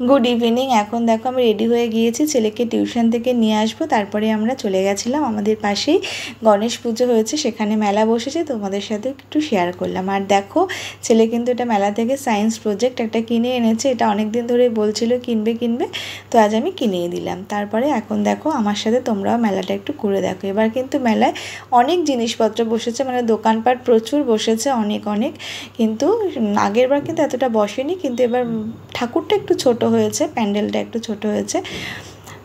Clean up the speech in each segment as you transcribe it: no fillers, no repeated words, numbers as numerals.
Good evening. এখন দেখো আমি রেডি হয়ে গিয়েছি, ছেলেকে টিউশন থেকে নিয়ে আসবো। তারপরে আমরা চলে গেছিলাম, আমাদের পাশেই গণেশ পুজো হয়েছে, সেখানে মেলা বসেছে, তোমাদের সাথে একটু শেয়ার করলাম। আর দেখো ছেলে কিন্তু এটা মেলা থেকে সায়েন্স প্রজেক্ট একটা কিনে এনেছে, এটা অনেক দিন ধরে বলছিল কিনবে কিনবে, তো আজ আমি কিনেই দিলাম। তারপরে এখন দেখো আমার সাথে তোমরাও মেলাটা একটু ঘুরে দেখো। এবার কিন্তু মেলায় অনেক জিনিসপত্র বসেছে, মানে দোকানপাট প্রচুর বসেছে, অনেক অনেক। কিন্তু আগের বার কিন্তু এতটা বসেনি, কিন্তু এবার ঠাকুরটা একটু ছোট হয়েছে, প্যান্ডেলটা একটু ছোট হয়েছে।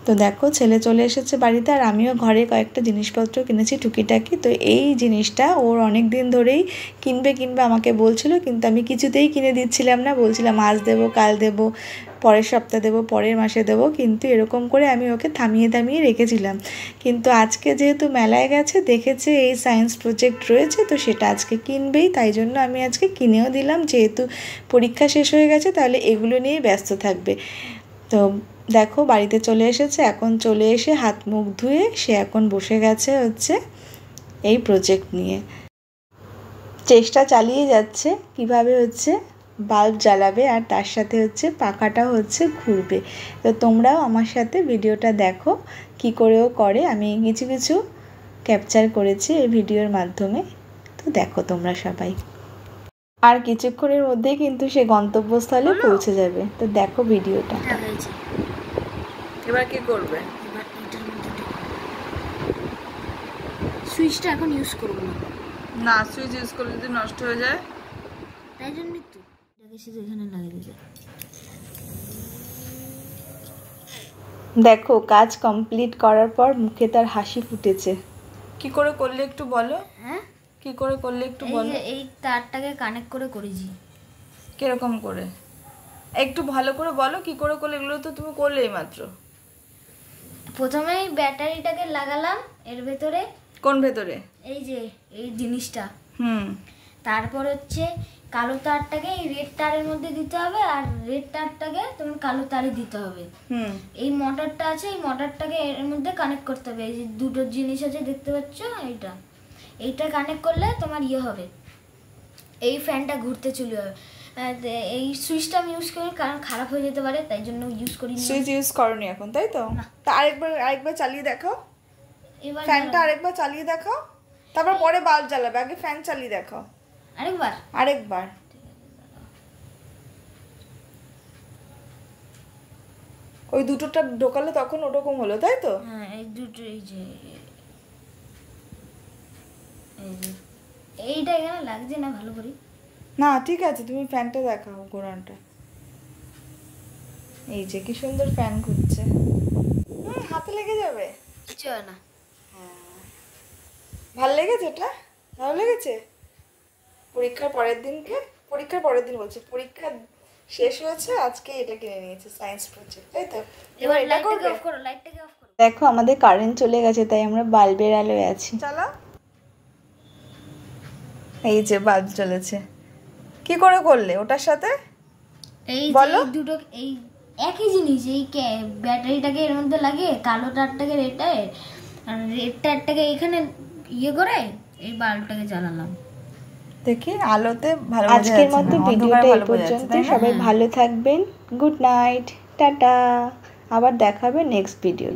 তো দেখো ছেলে চলে এসেছে বাড়িতে, আর আমিও ঘরে কয়েকটা জিনিসপত্র কিনেছি টুকিটাকি। তো এই জিনিসটা ওর অনেক দিন ধরেই কিনবে কিনবে আমাকে বলছিল, কিন্তু আমি কিছুতেই কিনে দিচ্ছিলাম না, বলছিলাম আজ দেবো, কাল দেবো, পরের সপ্তাহে দেবো, পরের মাসে দেবো, কিন্তু এরকম করে আমি ওকে থামিয়ে থামিয়ে রেখেছিলাম। কিন্তু আজকে যেহেতু মেলায় গেছে, দেখেছে এই সায়েন্স প্রজেক্ট রয়েছে, তো সেটা আজকে কিনবেই, তাই জন্য আমি আজকে কিনেও দিলাম। যেহেতু পরীক্ষা শেষ হয়ে গেছে, তাহলে এগুলো নিয়ে ব্যস্ত থাকবে। তো দেখো বাড়িতে চলে এসেছে, এখন চলে এসে হাত মুখ ধুয়ে সে এখন বসে গেছে হচ্ছে এই প্রজেক্ট নিয়ে, চেষ্টা চালিয়ে যাচ্ছে কিভাবে হচ্ছে বাল্ব জ্বালাবে, আর তার সাথে হচ্ছে পাখাটাও হচ্ছে ঘুরবে। তো তোমরাও আমার সাথে ভিডিওটা দেখো কি করেও করে, আমি কিছু কিছু ক্যাপচার করেছি এই ভিডিওর মাধ্যমে, তো দেখো তোমরা সবাই। আর কিছুক্ষণের মধ্যেই কিন্তু সে গন্তব্যস্থলে পৌঁছে যাবে, তো দেখো ভিডিওটা। এবার কি করবে? সুইচটা এখন ইউজ করব না, সুইচ ইউজ করলে যদি নষ্ট হয়ে যায়, তাই জন্যই তো এটাকে শুধু এখানে লাগিয়ে দিতে। দেখো কাজ কমপ্লিট করার পর মুখে তার হাসি ফুটেছে। কি করে করলে একটু বলো? হ্যাঁ, কি করে করলে একটু বলো? এই তারটাকে কানেক্ট করে করেছি। কিরকম করে একটু ভালো করে বলো, কি করে করলে? এগুলো তো তুমি করলেই মাত্র। প্রথমেই ব্যাটারিটাকে লাগালাম এর ভেতরে। কোন ভেতরে? এই যে এই জিনিসটা। হুম। তারপর হচ্ছে কালো তারটাকে এই রেড তারের মধ্যে দিতে হবে, আর রেড তারটাকে তোমার কালো তারে দিতে হবে। হুম। এই মোটরটা আছে, এই মোটরটাকে এর মধ্যে কানেক্ট করতে হবে। এই যে দুটো জিনিস আছে দেখতে পাচ্ছ, এইটা কানেক্ট করলে তোমার ইয়ে হবে, এই ফ্যানটা ঘুরতে চলে যাবে। এই সুইচটা আমি ইউজ করি কারণ খারাপ হয়ে যেতে পারে, তাই জন্য ইউজ করি। সুইচ ইউজ করনি এখন, তাই তো? তা আরেকবার চালিয়ে দেখাও, এবার ফ্যানটা আরেকবার চালিয়ে দেখাও, তারপর পরে বাল্ব জ্বালাবে, আগে ফ্যান চালিয়ে দেখাও আরেকবার। ওই দুটোটা ঢোকালে তখন ওরকম হলো, তাই তো? হ্যাঁ, এই দুটো, এই যে এইটা এখানে লাগছে না ভালো করে। না ঠিক আছে, তুমি ফ্যানটা দেখাও ঘোরানটা। এই যে কি সুন্দর ফ্যান ঘুরছে, হাতে লেগে যাবে, কিছু হয় না। ভালো লেগেছে? এটা ভালো লেগেছে? পরীক্ষার পরের দিন বলছে, পরীক্ষা শেষ হয়েছে আজকে এটা কিনে নিয়েছে সায়েন্স প্রজেক্ট, তাই তো? এবার লাইটটাকে অফ করো, লাইটটাকে অফ করো। দেখো আমাদের কারেন্ট চলে গেছে, তাই আমরা বাল্বের আলোয় আছি। চলো, এই যে বাল্ব জ্বলেছে। কি করে করলে ওটার সাথে? এই বলো। দুটো এই একই জিনিস, এই ব্যাটারিটাকে এর মধ্যে লাগিয়ে কালো তারটাকে রেডটায়, আর রেড তারটাকে এখানে ইয়ে করে এই বাল্বটাকে জ্বালালাম। দেখি আলোতে ভালো। আজকের মতো ভিডিওটা এই পর্যন্ত। সবাই ভালো থাকবেন, গুড নাইট, টাটা। আবার দেখা হবে নেক্সট ভিডিও।